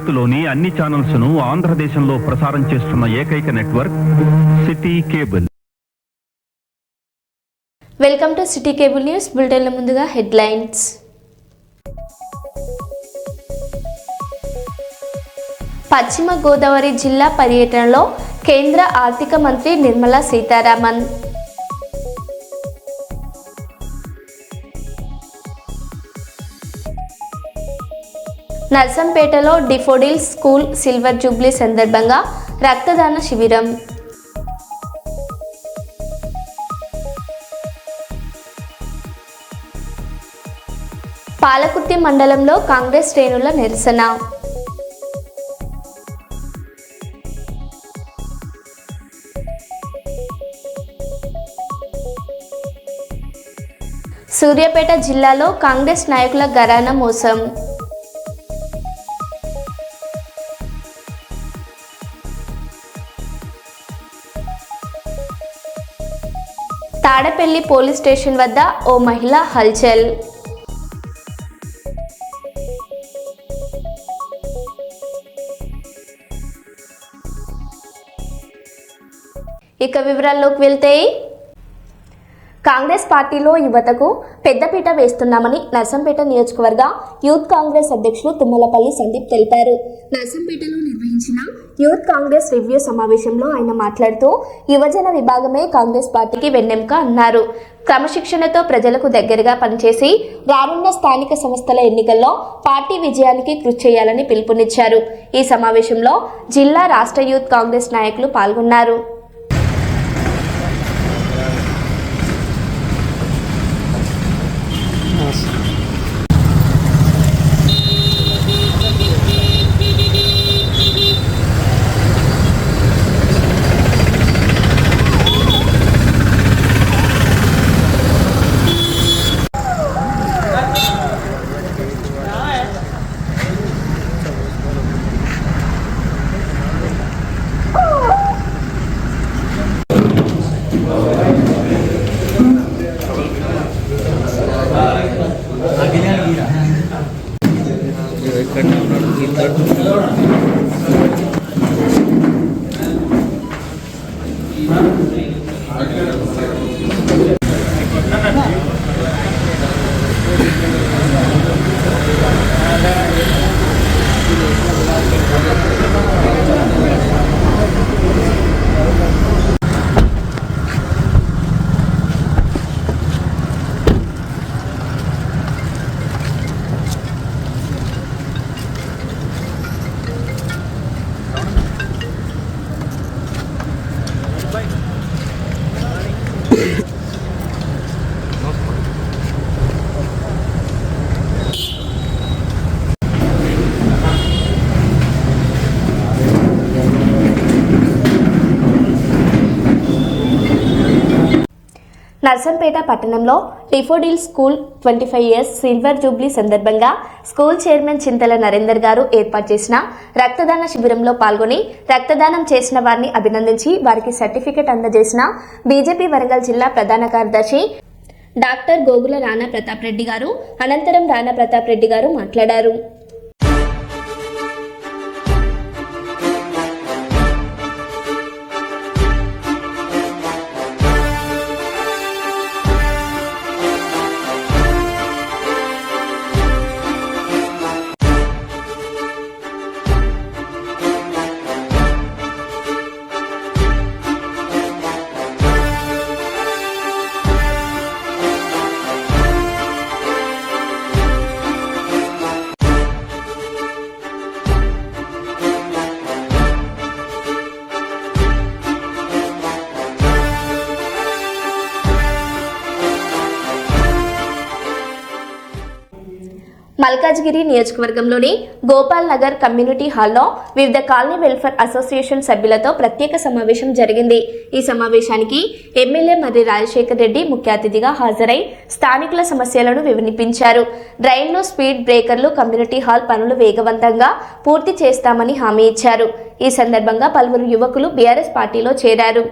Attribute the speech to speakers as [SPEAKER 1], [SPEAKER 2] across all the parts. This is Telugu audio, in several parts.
[SPEAKER 1] భారత్లోని అన్ని ఛానల్స్ ను ఆంధ్రదేశంలో ప్రసారం చేస్తున్న ఏకైక network city cable.
[SPEAKER 2] Welcome to city cable news బులెటిన్ల ముందుగా హెడ్లైన్స్. పశ్చిమ గోదావరి జిల్లా పర్యటనలో కేంద్ర ఆర్థిక మంత్రి నిర్మలా సీతారామన్. నర్సంపేటలో డిఫోడిల్స్ స్కూల్ సిల్వర్ జూబ్లీ సందర్భంగా రక్తదాన శిబిరం. పాలకుర్తి మండలంలో కాంగ్రెస్ శ్రేణుల నిరసన. సూర్యాపేట జిల్లాలో కాంగ్రెస్ నాయకుల ఘరానా మోసం. తాడపల్లి పోలీస్ స్టేషన్ వద్ద ఓ మహిళ హల్చల్. ఇక వివరాల్లోకి వెళ్తే, కాంగ్రెస్ పార్టీలో యువతకు పెద్దపీట వేస్తున్నామని నర్సంపేట నియోజకవర్గ యూత్ కాంగ్రెస్ అధ్యక్షులు తుమ్మలపల్లి సందీప్ తెలిపారు. నర్సంపేటలో నిర్వహించిన యూత్ కాంగ్రెస్ రివ్యూ సమావేశంలో ఆయన మాట్లాడుతూ యువజన విభాగమే కాంగ్రెస్ పార్టీకి వెన్నెముక అన్నారు. క్రమశిక్షణతో ప్రజలకు దగ్గరగా పనిచేసి రానున్న స్థానిక సంస్థల ఎన్నికల్లో పార్టీ విజయానికి కృషి చేయాలని పిలుపునిచ్చారు. ఈ సమావేశంలో జిల్లా రాష్ట్ర యూత్ కాంగ్రెస్ నాయకులు పాల్గొన్నారు. నర్సంపేట పట్టణంలో డిఫోడిల్స్ స్కూల్ 25 ఇయర్స్ సిల్వర్ జూబ్లీ సందర్భంగా స్కూల్ చైర్మన్ చింతల నరేందర్ గారు ఏర్పాటు చేసిన రక్తదాన శిబిరంలో పాల్గొని రక్తదానం చేసిన వారిని అభినందించి వారికి సర్టిఫికెట్ అందజేసిన బీజేపీ వరంగల్ జిల్లా ప్రధాన కార్యదర్శి డాక్టర్ గోగుల రాణా ప్రతాప్ రెడ్డి గారు. అనంతరం రాణా ప్రతాప్ రెడ్డి గారు మాట్లాడారు. మల్కాజ్గిరి నియోజకవర్గంలోని గోపాల్ నగర్ కమ్యూనిటీ హాల్లో వివిధ కాలనీ వెల్ఫేర్ అసోసియేషన్ సభ్యులతో ప్రత్యేక సమావేశం జరిగింది. ఈ సమావేశానికి ఎమ్మెల్యే మర్రి రాజశేఖర్ రెడ్డి ముఖ్య అతిథిగా హాజరై స్థానికుల సమస్యలను వినిపించారు. డ్రైన్లు, స్పీడ్ బ్రేకర్లు, కమ్యూనిటీ హాల్ పనులు వేగవంతంగా పూర్తి చేస్తామని హామీ ఇచ్చారు. ఈ సందర్భంగా పలువురు యువకులు బీఆర్ఎస్ పార్టీలో చేరారు.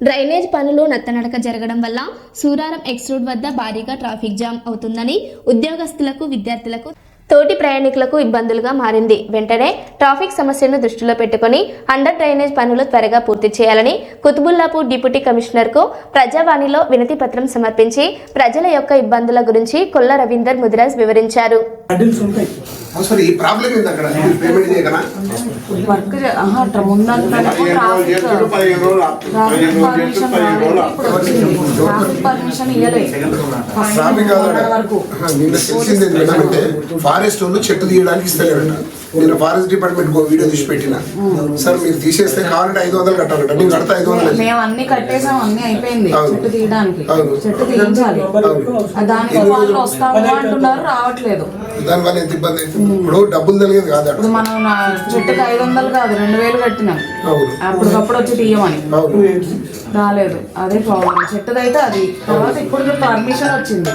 [SPEAKER 2] డ్రైనేజ్ పనులు నత్తనడక జరగడం వల్ల సూరారం ఎక్స్ రోడ్ వద్ద భారీగా ట్రాఫిక్ జామ్ అవుతుందని ఉద్యోగస్తులకు, విద్యార్థులకు, తోటి ప్రయాణికులకు ఇబ్బందులుగా మారింది. వెంటనే ట్రాఫిక్ సమస్యను దృష్టిలో పెట్టుకుని అండర్ డ్రైనేజ్ పనులు త్వరగా పూర్తి చేయాలని కుతుబుల్లాపూర్ డిప్యూటీ కమిషనర్కు ప్రజావాణిలో వినతి పత్రం సమర్పించి ప్రజల యొక్క ఇబ్బందుల గురించి కొల్ల రవీందర్ ముదిరాజ్ వివరించారు.
[SPEAKER 3] అసలు ఈ ప్రాబ్లం ఏంది అక్కడ పేమెంట్ చేయగలనా
[SPEAKER 4] వర్క్ పర్మిషన్
[SPEAKER 3] ట్రాఫిక్ కాదు. నిన్న తెలిసింది ఏంటంటే ఫారెస్ట్ వాళ్ళు చెట్టు తీయడానికి ఇస్తలేరట. నేను ఫారెస్ట్ డిపార్ట్మెంట్ వీడియో తీసి పెట్టిన, సార్ మీరు తీసేస్తే కావాలంటే 500 కట్టాలట. నేను కడతా 500.
[SPEAKER 4] మేము అన్ని కట్టేసాం, అన్ని అయిపోయింది. చెట్టు తీయడానికి చెట్టు తీయించాలి. దానికి వాళ్ళు వస్తాము అంటున్నారు, రావట్లేదు.
[SPEAKER 3] దానివల్ల ఎంత ఇబ్బంది అవుతుంది. ఇప్పుడు డబ్బులు తెలియదు కాదు.
[SPEAKER 4] ఇప్పుడు మనం చెట్టుకి 500 కాదు 2000 కట్టినాం. అప్పటికప్పుడు వచ్చి తీయమని రాలేదు. అదే ప్రాబ్లం. చెట్టుదైతే అది తర్వాత ఇప్పుడు పర్మిషన్ వచ్చింది,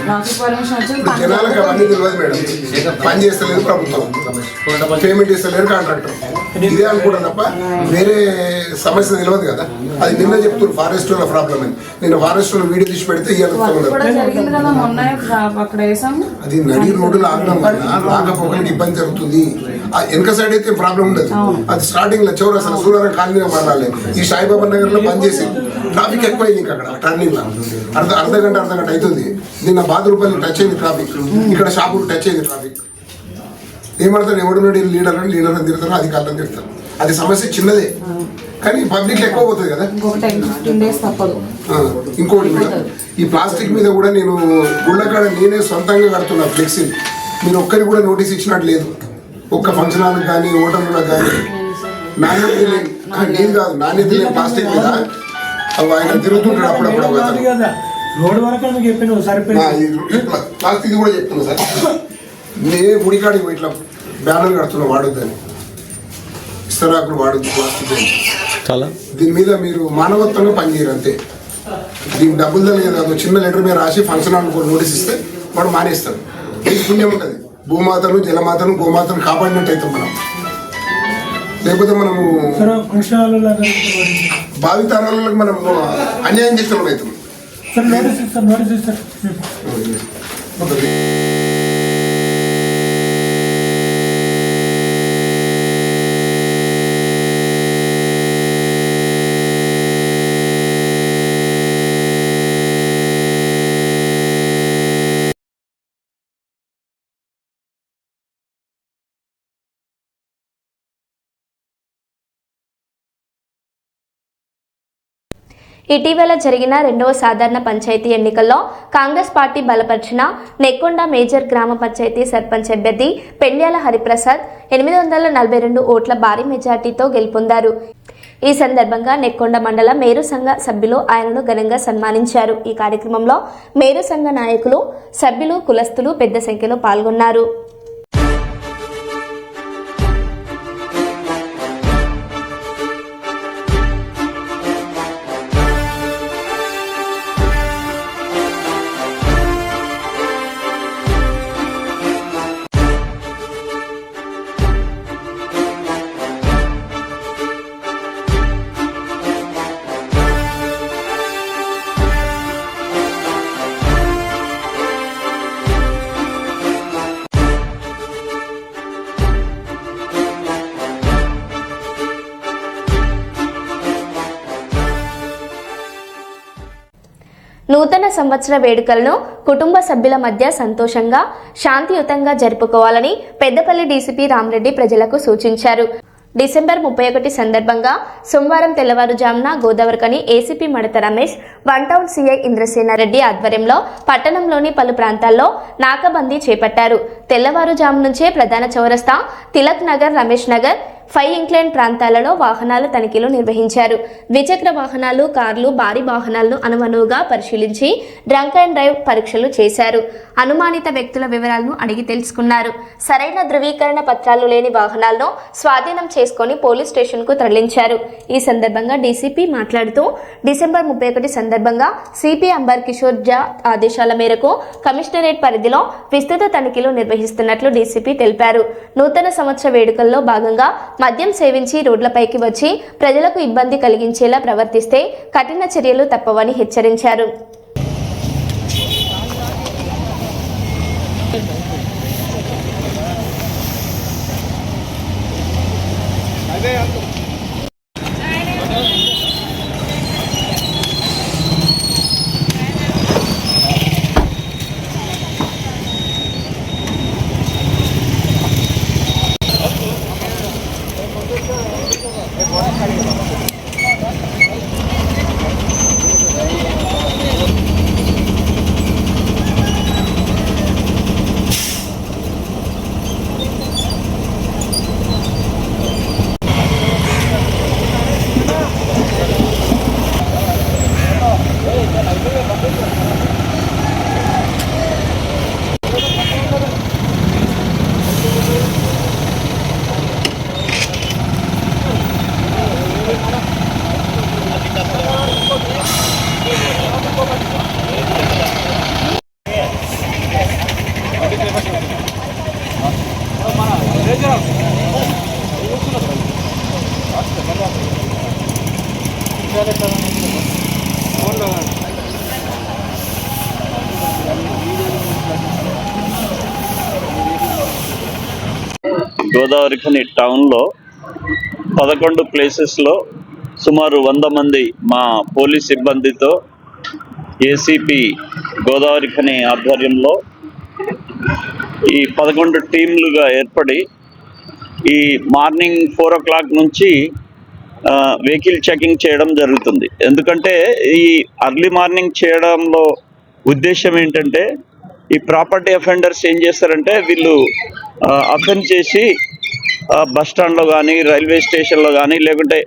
[SPEAKER 4] ట్రాఫిక్ పర్మిషన్ వచ్చింది.
[SPEAKER 3] జనాలకు అవన్నీ తెలియదు మేడం. పని చేస్తలేదు ప్రభుత్వం, పేమెంట్ ఇస్తలేరు కాంట్రాక్టర్. ఇదే అనుకుంటాం తప్ప వేరే సమస్య తెలియదు కదా. అది నిన్న చెప్తున్నారు ఫారెస్ట్ వాళ్ళ ప్రాబ్లం అని. నిన్న ఫారెస్ట్ వాళ్ళు వీడియో తీసి పెడితే
[SPEAKER 4] జరిగింది కదా మొన్న అక్కడ వేసాము.
[SPEAKER 3] అది నడి రోడ్డు లాగడం వల్ల రాకపోకలకి ఇబ్బంది జరుగుతుంది. వెనక సైడ్ అయితే ప్రాబ్లం ఉండదు. అది స్టార్టింగ్ లో చివరి అసలు సూర్యారావు కాలనీగా మారాలి. ఈ సాయిబాబా నగర్ లో పనిచేసి ట్రాఫిక్ ఎక్కువైంది. ఇంకా అక్కడ టర్నింగ్ లో అర్ధ గంట అవుతుంది. నిన్న బాదురుపల్లి టచ్ అయింది ట్రాఫిక్, ఇక్కడ షాపులు టచ్ అయింది ట్రాఫిక్. ఏమడతారు, ఎవడు లీడర్ అని తిడతారు, అధికారులను తిడతారు. అది సమస్య చిన్నదే కానీ పబ్లిక్ ఎక్కువ పోతుంది కదా. ఇంకోటి మేడం, ఈ ప్లాస్టిక్ మీద కూడా నేను గుళ్ళకాడ నేనే సొంతంగా కడుతున్నా ఫ్లెక్సీ. మీరు ఒక్కరికి కూడా నోటీస్ ఇచ్చినట్టు లేదు. ఒక్క ఫంక్షన్ హాల్ కానీ హోటల్లో కానీ నాణ్యత నేను కాదు, నాణ్యత లేని ప్లాస్టిక్ మీద అవి ఆయన తిరుగుతుంటాడు అప్పుడప్పుడు. ప్లాస్టిక్ కూడా చెప్తున్నా సార్, నేనే గుడికాడికి ఇట్లా బ్యానర్ కడుతున్నా వాడొద్దని. ఇస్తరాకులు వాడొద్దు ప్లాస్టిక్. దీని మీద మీరు మానవత్వంగా పనిచేయరు అంతే. దీనికి డబ్బులు తెలియదు. అది చిన్న లెటర్ మీద రాసి ఫంక్షన్ హాల్ నోటీస్ ఇస్తే వాడు మానేస్తాడు. దీనికి పుణ్యం ఉంటుంది. భూమాతను, జలమాతను, గోమాతను కాపాడినట్టు అవుతాం మనం. లేకపోతే మనము భావితరాలకు మనం అన్యాయం చేసిన వాళ్ళు అవుతాం.
[SPEAKER 2] ఇటీవల జరిగిన 2వ సాధారణ పంచాయతీ ఎన్నికల్లో కాంగ్రెస్ పార్టీ బలపరిచిన నెక్కొండ మేజర్ గ్రామ పంచాయతీ సర్పంచ్ అభ్యర్థి పెండ్యాల హరిప్రసాద్ 842 ఓట్ల భారీ మెజార్టీతో గెలుపొందారు. ఈ సందర్భంగా నెక్కొండ మండల మేరు సంఘ సభ్యులు ఆయనను ఘనంగా సన్మానించారు. ఈ కార్యక్రమంలో మేరు సంఘ నాయకులు, సభ్యులు, కులస్తులు పెద్ద సంఖ్యలో పాల్గొన్నారు. నూతన సంవత్సర వేడుకలను కుటుంబ సభ్యుల మధ్య సంతోషంగా, శాంతియుతంగా జరుపుకోవాలని పెద్దపల్లి డీసీపీ రామరెడ్డి ప్రజలకు సూచించారు. డిసెంబర్ 31 సందర్భంగా సోమవారం తెల్లవారుజామున గోదావరికని ACP Madatha Ramesh, one town CI Indrasena Reddy ఆధ్వర్యంలో పట్టణంలోని పలు ప్రాంతాల్లో నాకాబందీ చేపట్టారు. తెల్లవారుజాము నుంచే ప్రధాన చౌరస్తా, తిలక్ నగర్, రమేష్ నగర్, 5 ఇంక్లైన్ ప్రాంతాలలో వాహనాల తనిఖీలు నిర్వహించారు. ద్విచక్ర వాహనాలు, కార్లు, భారీ వాహనాలను అనుమనువుగా పరిశీలించి డ్రంక్ అండ్ డ్రైవ్ పరీక్షలు చేశారు. అనుమానిత వ్యక్తుల వివరాలను అడిగి తెలుసుకున్నారు. సరైన ధృవీకరణ పత్రాలు లేని వాహనాలను స్వాధీనం చేసుకుని పోలీస్ స్టేషన్కు తరలించారు. ఈ సందర్భంగా డీసీపీ మాట్లాడుతూ డిసెంబర్ 31 సందర్భంగా సిపి అంబర్ కిషోర్ జా ఆదేశాల మేరకు కమిషనరేట్ పరిధిలో విస్తృత తనిఖీలు నిర్వహిస్తున్నట్లు డీసీపీ తెలిపారు. నూతన సంవత్సర వేడుకల్లో భాగంగా మద్యం సేవించి రోడ్లపైకి వచ్చి ప్రజలకు ఇబ్బంది కలిగించేలా ప్రవర్తిస్తే కఠిన చర్యలు తప్పవని హెచ్చరించారు.
[SPEAKER 5] గోదావరిఖని టౌన్లో 11 ప్లేసెస్లో సుమారు 100 మంది మా పోలీస్ సిబ్బందితో ఏసీపీ గోదావరిఖని ఆధ్వర్యంలో ఈ 11 టీంలుగా ఏర్పడి ఈ మార్నింగ్ 4 o'clock నుంచి వెహికల్ చెకింగ్ చేయడం జరుగుతుంది. ఎందుకంటే ఈ అర్లీ మార్నింగ్ చేయడంలో ఉద్దేశం ఏంటంటే ఈ ప్రాపర్టీ అఫెండర్స్ ఏం చేస్తారంటే వీళ్ళు అఫెన్స్ చేసి బస్ స్టాండ్లో కానీ రైల్వే స్టేషన్లో కానీ లేకుంటే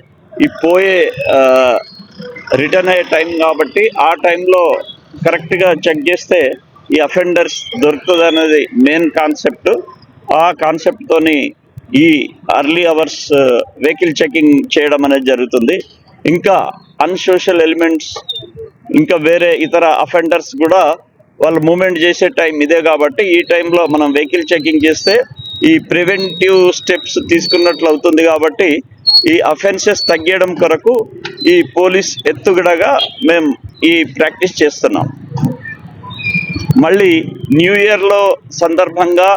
[SPEAKER 5] ఈ పోయే రిటర్న్ అయ్యే టైం కాబట్టి ఆ టైంలో కరెక్ట్గా చెక్ చేస్తే ఈ అఫెండర్స్ దొరుకుతుంది అనేది మెయిన్ కాన్సెప్ట్. ఆ కాన్సెప్ట్తోని ఈ అర్లీ అవర్స్ వెహికల్ చెకింగ్ చేయడం అనేది జరుగుతుంది. ఇంకా అన్సోషల్ ఎలిమెంట్స్ ఇంకా వేరే ఇతర అఫెండర్స్ కూడా వాళ్ళు మూవ్మెంట్ చేసే టైం ఇదే కాబట్టి ఈ టైంలో మనం వెహికల్ చెకింగ్ చేస్తే ఈ ప్రివెంటివ్ స్టెప్స్ తీసుకున్నట్లు అవుతుంది. కాబట్టి ఈ అఫెన్సెస్ తగ్గడం కొరకు ఈ పోలీస్ ఎత్తుగడగా మేము ఈ ప్రాక్టీస్ చేస్తున్నాం. మళ్ళీ న్యూ ఇయర్లో సందర్భంగా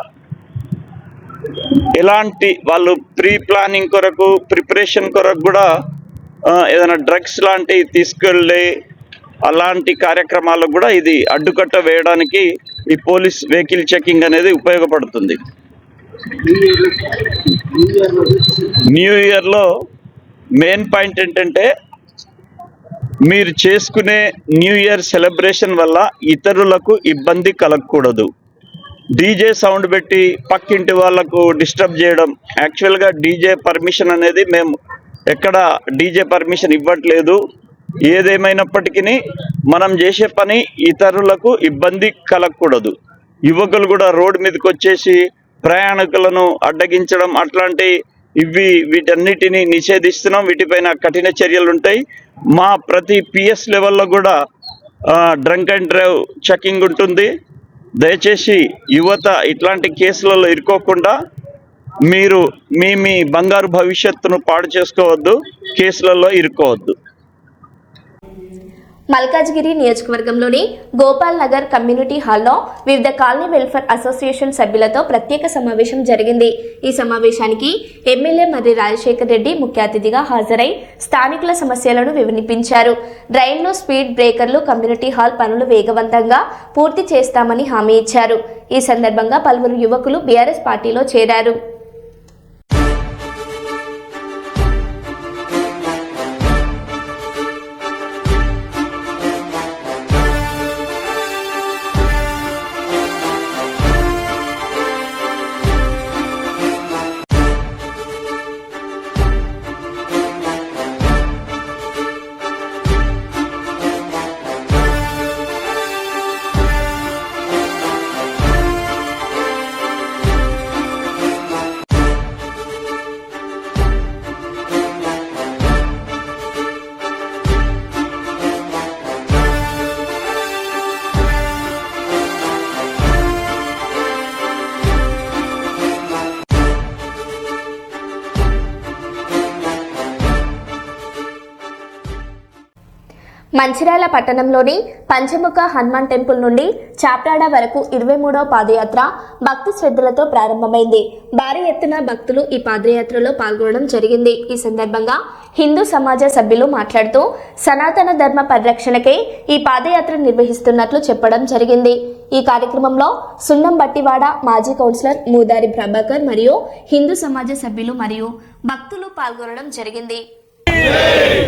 [SPEAKER 5] ఎలాంటి వాళ్ళు ప్రీ ప్లానింగ్ కొరకు ప్రిపరేషన్ కొరకు కూడా ఏదైనా డ్రగ్స్ లాంటివి తీసుకెళ్ళి అలాంటి కార్యక్రమాలకు కూడా ఇది అడ్డుకట్ట వేయడానికి ఈ పోలీస్ వెహికల్ చెకింగ్ అనేది ఉపయోగపడుతుంది. న్యూ ఇయర్లో మెయిన్ పాయింట్ ఏంటంటే మీరు చేసుకునే న్యూ ఇయర్ సెలబ్రేషన్ వల్ల ఇతరులకు ఇబ్బంది కలగకూడదు. డీజే సౌండ్ పెట్టి పక్కింటి వాళ్ళకు డిస్టర్బ్ చేయడం, యాక్చువల్గా డీజే పర్మిషన్ అనేది మేము ఎక్కడ డీజే పర్మిషన్ ఇవ్వట్లేదు. ఏదేమైనప్పటికీ మనం చేసే పని ఇతరులకు ఇబ్బంది కలగకూడదు. యువకులు కూడా రోడ్డు మీదకి వచ్చేసి ప్రయాణికులను అడ్డగించడం అట్లాంటి వీటన్నిటిని నిషేధిస్తున్నాం. వీటిపైన కఠిన చర్యలు ఉంటాయి. మా ప్రతి పిఎస్ లెవెల్లో కూడా డ్రంక్ అండ్ డ్రైవ్ చెకింగ్ ఉంటుంది. దయచేసి యువత ఇట్లాంటి కేసులలో ఇరుక్కోకుండా మీరు మీ బంగారు భవిష్యత్తును పాడు చేసుకోవద్దు, కేసులలో ఇరుక్కోవద్దు.
[SPEAKER 2] మల్కాజ్గిరి నియోజకవర్గంలోని గోపాల్ నగర్ కమ్యూనిటీ హాల్లో వివిధ కాలనీ వెల్ఫేర్ అసోసియేషన్ సభ్యులతో ప్రత్యేక సమావేశం జరిగింది. ఈ సమావేశానికి ఎమ్మెల్యే మర్రి రాజశేఖర్ రెడ్డి ముఖ్య అతిథిగా హాజరై స్థానికుల సమస్యలను వివరించారు. డ్రైన్లు, స్పీడ్ బ్రేకర్లు, కమ్యూనిటీ హాల్ పనులు వేగవంతంగా పూర్తి చేస్తామని హామీ ఇచ్చారు. ఈ సందర్భంగా పలువురు యువకులు బీఆర్ఎస్ పార్టీలో చేరారు. మంచిర్యాల పట్టణంలోని పంచముఖ హనుమాన్ టెంపుల్ నుండి చాప్రాడ వరకు 23వ పాదయాత్ర భక్తి శ్రద్ధలతో ప్రారంభమైంది. భారీ ఎత్తున భక్తులు ఈ పాదయాత్రలో పాల్గొనడం జరిగింది. ఈ సందర్భంగా హిందూ సమాజ సభ్యులు మాట్లాడుతూ సనాతన ధర్మ పరిరక్షణకే ఈ పాదయాత్ర నిర్వహిస్తున్నట్లు చెప్పడం జరిగింది. ఈ కార్యక్రమంలో సున్నం బట్టివాడ మాజీ కౌన్సిలర్ మూదారి ప్రభాకర్ మరియు హిందూ సమాజ సభ్యులు మరియు భక్తులు పాల్గొనడం జరిగింది.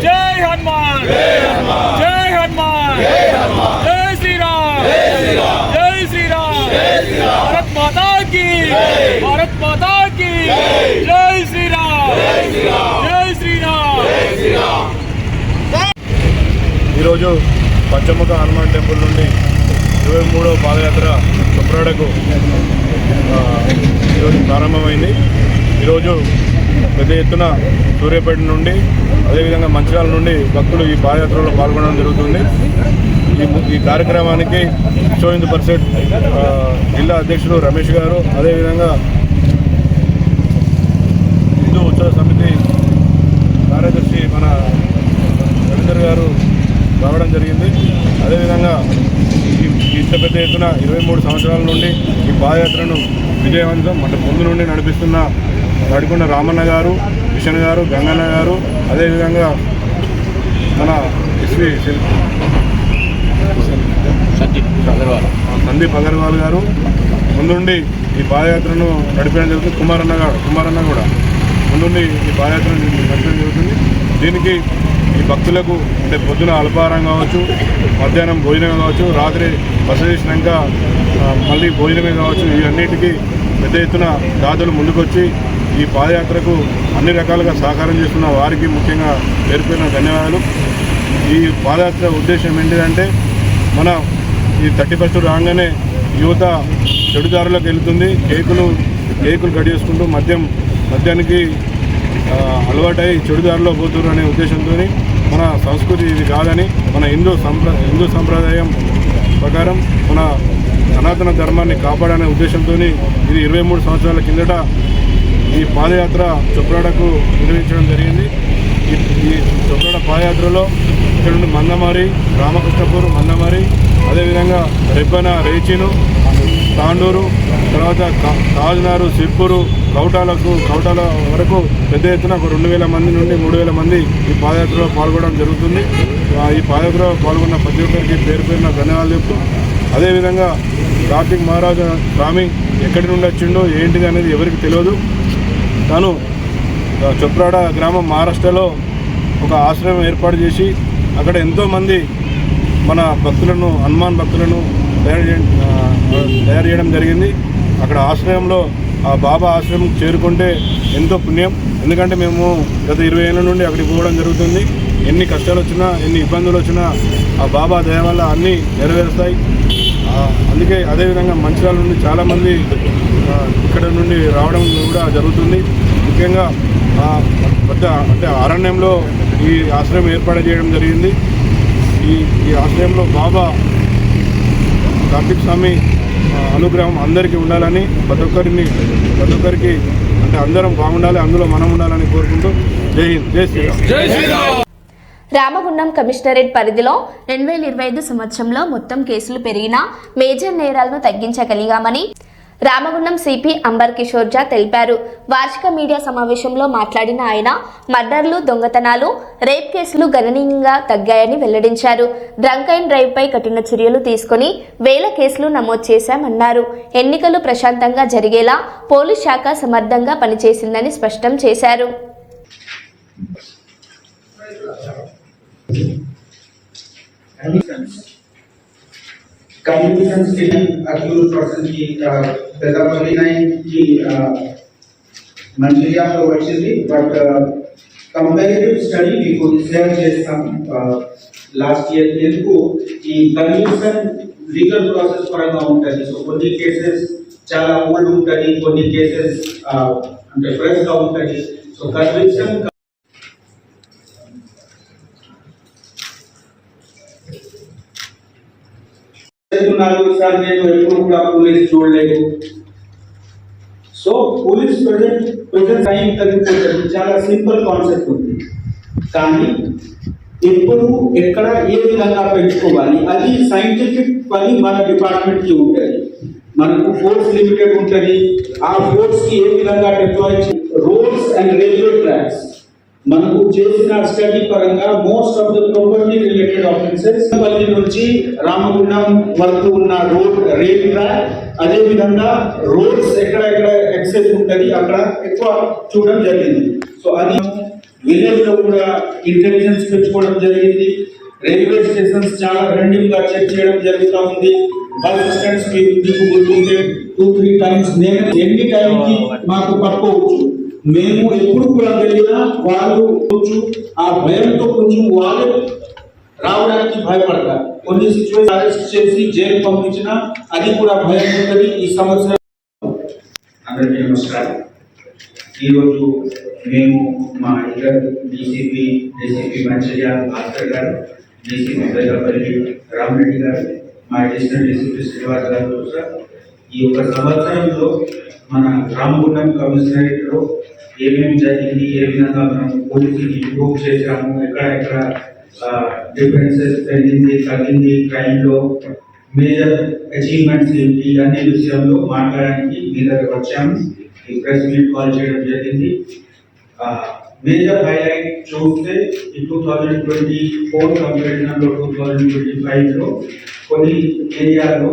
[SPEAKER 6] जय हनुमान जय हनुमान जय हनुमान जय हनुमान जय श्री राम जय श्री राम जय श्री राम जय श्री राम भारत माता की भारत माता की जय श्री राम जय श्री राम जय श्री राम जय श्री राम
[SPEAKER 7] ఈరోజు పంచముఖ హనుమాన్ టెంపుల్ నుండి 23వ పాదయాత్ర చొప్రాడకు ఈరోజు ప్రారంభమైంది. ఈరోజు పెద్ద ఎత్తున సూర్యాపేట నుండి అదేవిధంగా మంచిర్యాల నుండి భక్తులు ఈ పాదయాత్రలో పాల్గొనడం జరుగుతుంది. ఈ కార్యక్రమానికి విశ్వ హిందూ పరిషత్ జిల్లా అధ్యక్షుడు రమేష్ గారు, అదేవిధంగా హిందూ ఉత్సవ సమితి కార్యదర్శి మన రవీందర్ గారు రావడం జరిగింది. అదేవిధంగా ఇంత పెద్ద ఎత్తున 23 సంవత్సరాల నుండి ఈ పాదయాత్రను విజయవంతం ముందు నుండి నడిపిస్తున్న నడికొండ రామన్న గారు, కిషన్ గారు, గంగన్న గారు, అదేవిధంగా మన ఎస్వి సందీప్ అగర్వాల్ గారు ముందుండి ఈ పాదయాత్రను నడిపడం జరుగుతుంది. కుమారన్న కూడా ముందుండి ఈ పాదయాత్రను నడిపడం జరుగుతుంది. దీనికి ఈ భక్తులకు అంటే పొద్దున అల్పాహారం కావచ్చు, మధ్యాహ్నం భోజనం కావచ్చు, రాత్రి బస చేసినాక మళ్ళీ భోజనమే కావచ్చు, ఇవన్నిటికీ పెద్ద ఎత్తున దాతలు ముందుకొచ్చి ఈ పాదయాత్రకు అన్ని రకాలుగా సహకారం చేస్తున్న వారికి ముఖ్యంగా పేరుపేరిన ధన్యవాదాలు. ఈ పాదయాత్ర ఉద్దేశం ఏంటిదంటే మన ఈ 31st రాగానే యువత చెడుదారులకు వెళుతుంది. కేకులు కట్ చేసుకుంటూ మద్యానికి అలవాటై చెడుదారిలో పోతున్నారు అనే ఉద్దేశంతో మన సంస్కృతి ఇది కాదని, మన హిందూ సంప్రదాయం ప్రకారం మన సనాతన ధర్మాన్ని కాపాడనే ఉద్దేశంతో ఇది 23 సంవత్సరాల కిందట ఈ పాదయాత్ర చొప్రాడకు నిర్వహించడం జరిగింది. ఈ చొప్రాడ పాదయాత్రలో ఇక్కడ నుండి మందమారి, రామకృష్ణపూర్, మందమారి, అదేవిధంగా రెబ్బన, రేచిను, తాండూరు, తర్వాత కాజనారు, సిర్పూరు, కౌటాల వరకు పెద్ద ఎత్తున ఒక 2000 మంది నుండి 3000 మంది ఈ పాదయాత్రలో పాల్గొనడం జరుగుతుంది. ఈ పాదయాత్రలో పాల్గొన్న ప్రతి ఒక్కరికి పేరున ధన్యవాదాలు చెప్తూ, అదేవిధంగా కార్తీక్ మహారాజు స్వామి ఎక్కడి నుండి వచ్చిండో ఏంటిది అనేది ఎవరికి తెలియదు. తాను చొప్రాడ గ్రామం మహారాష్ట్రలో ఒక ఆశ్రమం ఏర్పాటు చేసి అక్కడ ఎంతోమంది మన భక్తులను, హనుమాన్ భక్తులను తయారు చేయడం జరిగింది. అక్కడ ఆశ్రయంలో ఆ బాబా ఆశ్రమం చేరుకుంటే ఎంతో పుణ్యం. ఎందుకంటే మేము గత 20 ఏళ్ళ నుండి అక్కడికి పోవడం జరుగుతుంది. ఎన్ని కష్టాలు వచ్చినా, ఎన్ని ఇబ్బందులు వచ్చినా ఆ బాబా దయ వల్ల అన్నీ నెరవేరుస్తాయి. అందుకే అదేవిధంగా మంచిర్యాల నుండి చాలామంది ఇక్కడ నుండి రావడం కూడా జరుగుతుంది. ముఖ్యంగా అంటే అరణ్యంలో ఈ ఆశ్రమం ఏర్పాటు చేయడం జరిగింది. ఈ ఆశ్రయంలో బాబా కార్తీక్ స్వామి అనుగ్రహం అందరికీ ఉండాలని, ప్రతి ఒక్కరికి అంటే అందరం బాగుండాలి, అందులో మనం ఉండాలని కోరుకుంటూ జై హింద్, జై శ్రీరామ్.
[SPEAKER 2] రామగుండం కమిషనరేట్ పరిధిలో 2025 సంవత్సరంలో మొత్తం కేసులు పెరిగినా మేజర్ నేరాలను తగ్గించగలిగామని రామగుండం సిపి అంబర్ కిషోర్ జా తెలిపారు. వార్షిక మీడియా సమావేశంలో మాట్లాడిన ఆయన మర్డర్లు, దొంగతనాలు, రేప్ కేసులు గణనీయంగా తగ్గాయని వెల్లడించారు. డ్రంక్ అండ్ డ్రైవ్ పై కఠిన చర్యలు తీసుకుని 1000 కేసులు నమోదు చేశామన్నారు. ఎన్నికలు ప్రశాంతంగా జరిగేలా పోలీస్ శాఖ సమర్థంగా పనిచేసిందని స్పష్టం చేశారు.
[SPEAKER 8] कम्युनिकेशन स्टेशन अक्यूज पर्सन की पेदापल्ली नाइन की मंचिलिया में వచ్చింది. బట్ కంపారిటివ్ స్టడీ మీకు షేర్ చేస్తాం. లాస్ట్ ఇయర్ ఎందుకు ఈ కన్విక్షన్ లీగల్ ప్రాసెస్ పరంగా ఉంటుంది. సో కొన్ని కేసెస్ చాలా ఓల్డ్ ఉంటుంది, కొన్ని కేసెస్ అంటే ఫ్రెష్ గా ఉంటుంది. సో కన్విక్షన్ 4 साल में तो पूरा पुलिस जोड़ लेगा. सो पुलिस प्रेजेंट टाइम तक చాలా సింపుల్ కాన్సెప్ట్ ఉంది. కానీ ఎప్పుడు ఎక్కడ ఏ విధంగా పెంచుకోవాలి, అది సైంటిఫిక్ పని మన డిపార్ట్మెంట్ కి ఉంటుంది. మనకు ఫోర్స్ లిమిటెడ్ ఉంటుంది, ఆ ఫోర్స్ కి ఏ విధంగా deploy roads and railway tracks మనకు చేసిన స్టడీ పరంగా most of the property related offences పల్లి నుంచి రామగుండం వరకు ఉన్న రోడ్ రైల్ ట్రాక్, అదే విధంగా రోడ్స్ ఎక్కడ ఎక్సెస్ ఉంటుంది అక్కడ ఎక్కువ చూడడం జరిగింది. సో అది విలేజ్ లో కూడా ఇంటెలిజెన్స్ పెంచుకోవడం జరిగింది. రైల్వే స్టేషన్స్ చాలా రెండింగ్ గా చెక్ చేయడం జరుగుతూ ఉంది. బస్ స్టాండ్స్ మీకు గుర్తుంటే 2-3 టైమ్స్ నేను ఎన్ని టైంకి మాకు పట్టుకోవచ్చు, మేము ఎప్పుడు కూడా వెళ్ళినా వాళ్ళు కొంచెం ఆ భయంతో కొంచెం వాళ్ళు రావడానికి భయపడతారు. కొన్ని సిచ్యువేషన్ అరెస్ట్ చేసి జైలు పంపించినా అది కూడా భయం ఉంటుంది. ఈ సంవత్సరం అందరికీ నమస్కారం. ఈరోజు మేము మా ఇద్దరు డీసీపీ మంచిర్యాల భాస్కర్ గారు, డీసీపీ పెద్దపల్లి రామరెడ్డి గారు, మా అడిషనల్ డీసీపీ శ్రీనివాస్ గారు ఈ ఒక సంవత్సరంలో మన రామగుండం కమిషనరేట్ లో ఏమేమి జరిగింది, ఏ విధంగా మనం పోలీసుని ఇంప్రూవ్ చేశాము, ఎక్కడ డిఫరెన్సెస్ పెరిగింది తగ్గింది, క్రైమ్ లో మేజర్ అచీవ్మెంట్స్ ఏంటి అనే విషయంలో మాట్లాడడానికి మీ దగ్గర వచ్చాము. ఈ ప్రెస్ మీట్ కాల్ చేయడం జరిగింది. మేజర్ హైలైట్ చూస్తే ఈ 2024 కంపారిజన్ లో 2025 లో కొన్ని ఏరియాలో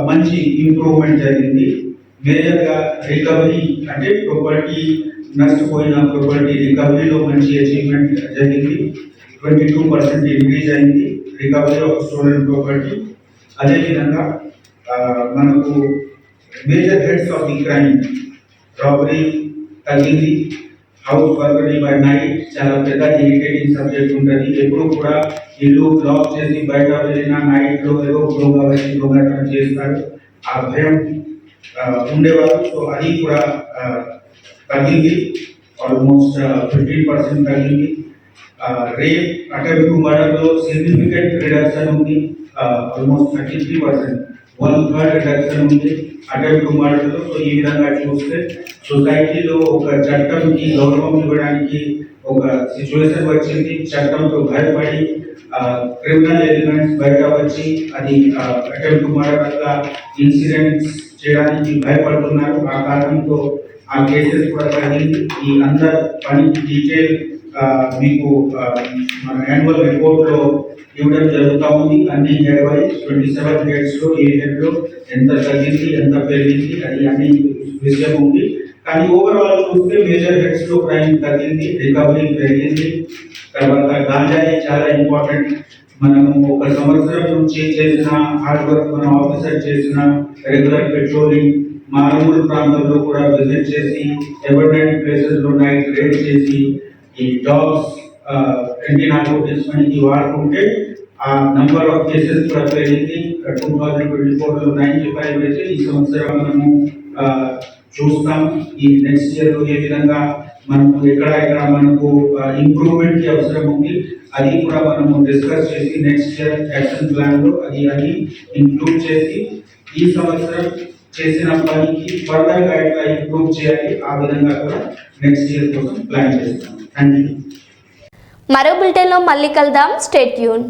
[SPEAKER 8] మంచి ఇంప్రూవ్మెంట్ జరిగింది. మేజర్ గా రికవరీ అంటే ప్రాపర్టీ నష్టపోయిన ప్రాపర్టీ రికవరీలో మంచి అచీవ్మెంట్ జరిగింది. 22% ఇంక్రీజ్ అయింది రికవరీ ఆఫ్ స్టోలెన్ ప్రాపర్టీ. అదేవిధంగా మనకు major heads of the crime robbery తగ్గింది. హౌస్ బర్గరీ బై నైట్ చాలా పెద్ద ఇరిటేటింగ్ సబ్జెక్ట్ ఉంటుంది. ఎప్పుడు కూడా ఇల్లు లాక్ చేసి బయట వెళ్ళిన నైట్ లో ఏదో దొంగతనం చేస్తారు, ఆ భయం ఉండేవారు. సో అది కూడా తగ్గింది, ఆల్మోస్ట్ 15% తగ్గింది. రేప్ అటెంప్ట్ టు మర్డర్ లో సిగ్నిఫికెంట్ రిడక్షన్ ఉంది, ఆల్మోస్ట్ 33%, 1/3 రిడక్షన్ ఉంది అటెంప్ట్ టు మర్డర్ లో. సో ఈ విధంగా చూస్తే సొసైటీలో ఒక చట్టంకి గౌరవం ఇవ్వడానికి ఒక సిచ్యువేషన్ వచ్చింది. చట్టంతో భయపడి క్రిమినల్ ఎలిమెంట్స్ బయట వచ్చి అది అటెంప్ట్ టు మర్డర్ ఇన్సిడెంట్స్ చేయడానికి భయపడుతున్నారు. ఆ కారణంతో ఆ కేసెస్ కూడా తగ్గింది. ఈ అందరు పని డీటెయిల్ మీకు మన యాన్యువల్ రిపోర్ట్ లో ఇవ్వడం జరుగుతూ ఉంది. అన్ని హెడ్ వైజ్ 27 హెడ్స్ లో ఏ హెడ్ లో ఎంత తగ్గింది ఎంత పెరిగింది అది అన్ని విషయం ఉంది. కానీ ఓవరాల్ చూస్తే మేజర్ హెడ్స్ లో క్రైమ్ తగ్గింది, రికవరీ పెరిగింది. తర్వాత గాంజాయి చాలా ఇంపార్టెంట్. మనము ఒక సంవత్సరం నుంచి చేసిన హార్డ్ వర్క్, మన ఆఫీసర్ చేసిన రెగ్యులర్ పెట్రోలింగ్, మారుమూల ప్రాంతాల్లో కూడా విజిట్ చేసి ఎవర్నెంట్ ప్లేసెస్ లో నైట్ రేడ్ చేసి ఈ డాగ్స్ యాంటీ-నార్కోటిక్స్ మనకి వాడుకుంటే ఆ నంబర్ ఆఫ్ కేసెస్ కూడా పెరిగింది. 2024 లో 95 అయితే ఈ సంవత్సరం మనము చూస్తాం. ఈ నెక్స్ట్ ఇయర్ లో ఏ విధంగా మనకు ఎక్కడ మనకు ఇంప్రూవ్మెంట్ కి అవసరం ఉంది అది కూడా మనము డిస్కస్ చేసి నెక్స్ట్ ఇయర్ యాక్షన్ ప్లాన్ లో అది ఇంక్లూడ్ చేసి ఈ సంవత్సరం చేసిన పనికి ఫర్దర్ గా ఎట్లా ఇంప్రూవ్ చేయాలి ఆ విధంగా కూడా నెక్స్ట్ ఇయర్ కోసం ప్లాన్ చేస్తాం. Thank you.
[SPEAKER 2] మరో బులెటిన్లో మళ్ళీ కలుద్దాం. Stay tune.